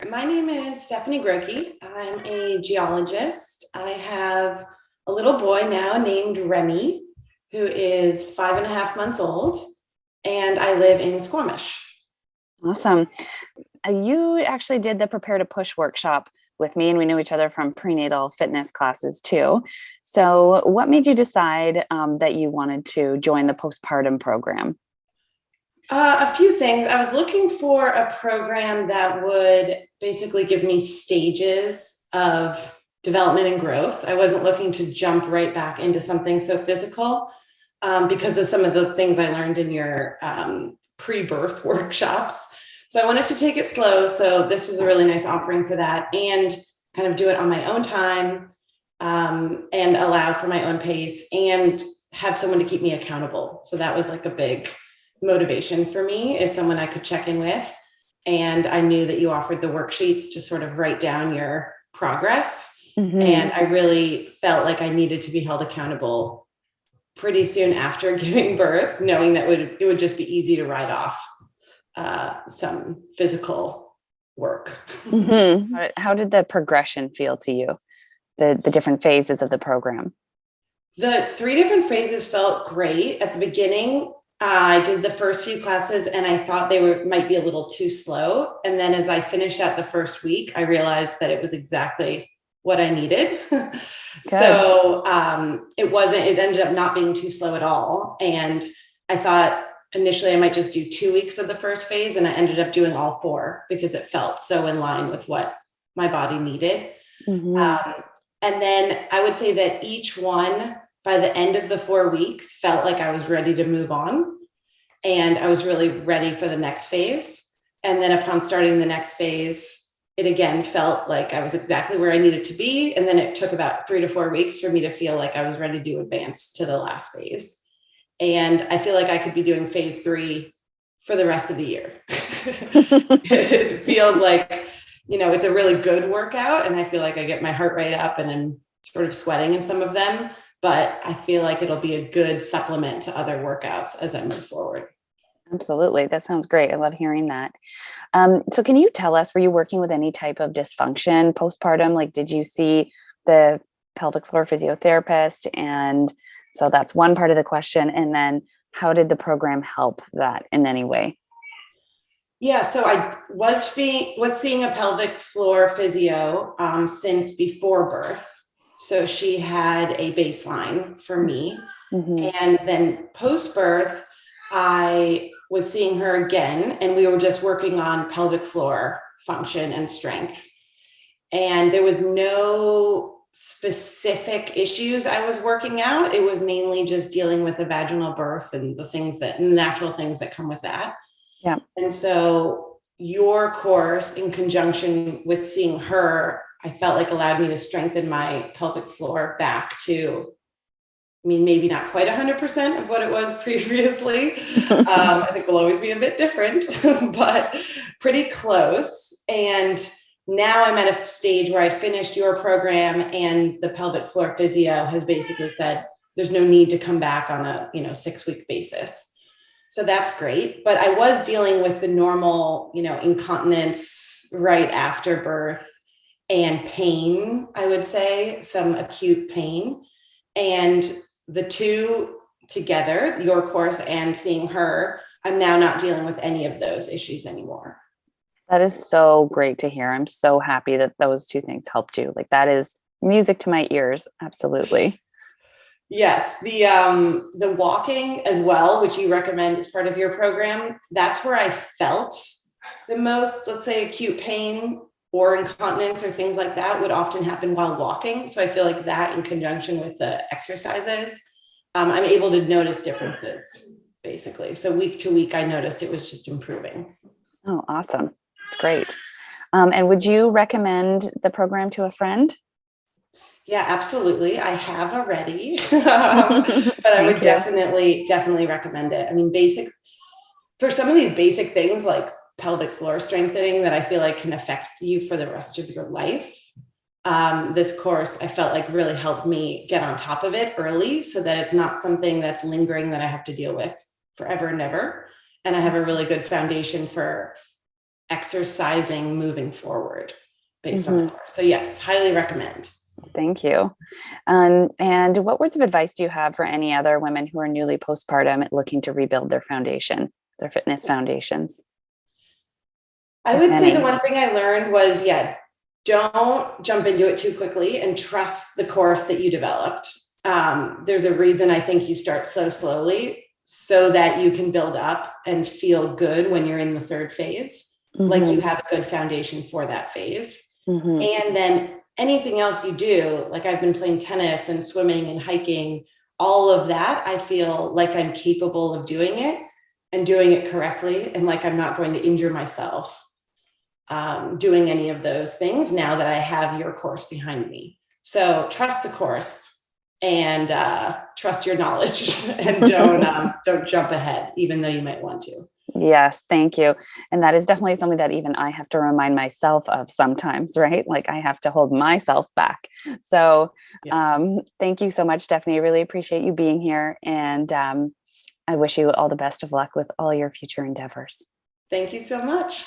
My name is Stephanie Grokey. I'm a geologist. I have a little boy now named Remy, who is 5.5 months old, and I live in Squamish. Awesome. You actually did the Prepare to Push workshop with me, and we knew each other from prenatal fitness classes too. So, what made you decide that you wanted to join the postpartum program? A few things. I was looking for a program that would basically give me stages of development and growth. I wasn't looking to jump right back into something so physical because of some of the things I learned in your pre-birth workshops. So I wanted to take it slow. So this was a really nice offering for that and kind of do it on my own time and allow for my own pace and have someone to keep me accountable. So that was like a big motivation for me, is someone I could check in with. And I knew that you offered the worksheets to sort of write down your progress. Mm-hmm. And I really felt like I needed to be held accountable pretty soon after giving birth, knowing that it would just be easy to write off some physical work. Mm-hmm. How did the progression feel to you, the different phases of the program? The 3 different phases felt great. At the beginning, I did the first few classes and I thought they might be a little too slow. And then as I finished out the first week, I realized that it was exactly what I needed. So it ended up not being too slow at all. And I thought initially I might just do 2 weeks of the first phase, and I ended up doing all 4 because it felt so in line with what my body needed. Mm-hmm. And then I would say that each one, by the end of the 4 weeks, felt like I was ready to move on and I was really ready for the next phase. And then upon starting the next phase, it again felt like I was exactly where I needed to be. And then it took about 3 to 4 weeks for me to feel like I was ready to advance to the last phase. And I feel like I could be doing phase 3 for the rest of the year. It feels like, it's a really good workout, and I feel like I get my heart rate up and I'm sort of sweating in some of them, but I feel like it'll be a good supplement to other workouts as I move forward. Absolutely. That sounds great. I love hearing that. So can you tell us, were you working with any type of dysfunction postpartum? Like, did you see the pelvic floor physiotherapist? And so that's one part of the question. And then how did the program help that in any way? Yeah, so I was seeing a pelvic floor physio since before birth. So she had a baseline for me. Mm-hmm. And then post-birth, I was seeing her again, and we were just working on pelvic floor function and strength. And there was no specific issues I was working out. It was mainly just dealing with a vaginal birth and the natural things that come with that. Yeah. And so your course, in conjunction with seeing her, I felt like allowed me to strengthen my pelvic floor back to, maybe not quite 100% of what it was previously. I think we'll always be a bit different, but pretty close. And now I'm at a stage where I finished your program, and the pelvic floor physio has basically said there's no need to come back on a 6-week basis. So that's great. But I was dealing with the normal, incontinence right after birth and pain, I would say, some acute pain. And the two together, your course and seeing her, I'm now not dealing with any of those issues anymore. That is so great to hear. I'm so happy that those two things helped you. Like, that is music to my ears. Absolutely. Yes, the walking as well, which you recommend as part of your program, that's where I felt the most, let's say, acute pain or incontinence or things like that would often happen while walking. So I feel like that, in conjunction with the exercises, I'm able to notice differences, basically. So week to week, I noticed it was just improving. Oh, awesome. That's great. And would you recommend the program to a friend? Yeah, absolutely. I have already, but I would definitely recommend it. For some of these basic things like pelvic floor strengthening that I feel like can affect you for the rest of your life, this course I felt like really helped me get on top of it early, so that it's not something that's lingering that I have to deal with forever and ever. And I have a really good foundation for exercising moving forward based on the course. So yes, highly recommend. Thank you. And what words of advice do you have for any other women who are newly postpartum looking to rebuild their foundation, their fitness foundations? I would say the one thing I learned was, don't jump into it too quickly and trust the course that you developed. There's a reason I think you start so slowly so that you can build up and feel good when you're in the third phase, like you have a good foundation for that phase. And then anything else you do, like I've been playing tennis and swimming and hiking, all of that, I feel like I'm capable of doing it and doing it correctly. And like, I'm not going to injure myself doing any of those things now that I have your course behind me. So trust the course and trust your knowledge and don't jump ahead, even though you might want to. Yes, thank you. And that is definitely something that even I have to remind myself of sometimes, right? Like I have to hold myself back. So thank you so much, Stephanie. I really appreciate you being here. And I wish you all the best of luck with all your future endeavors. Thank you so much.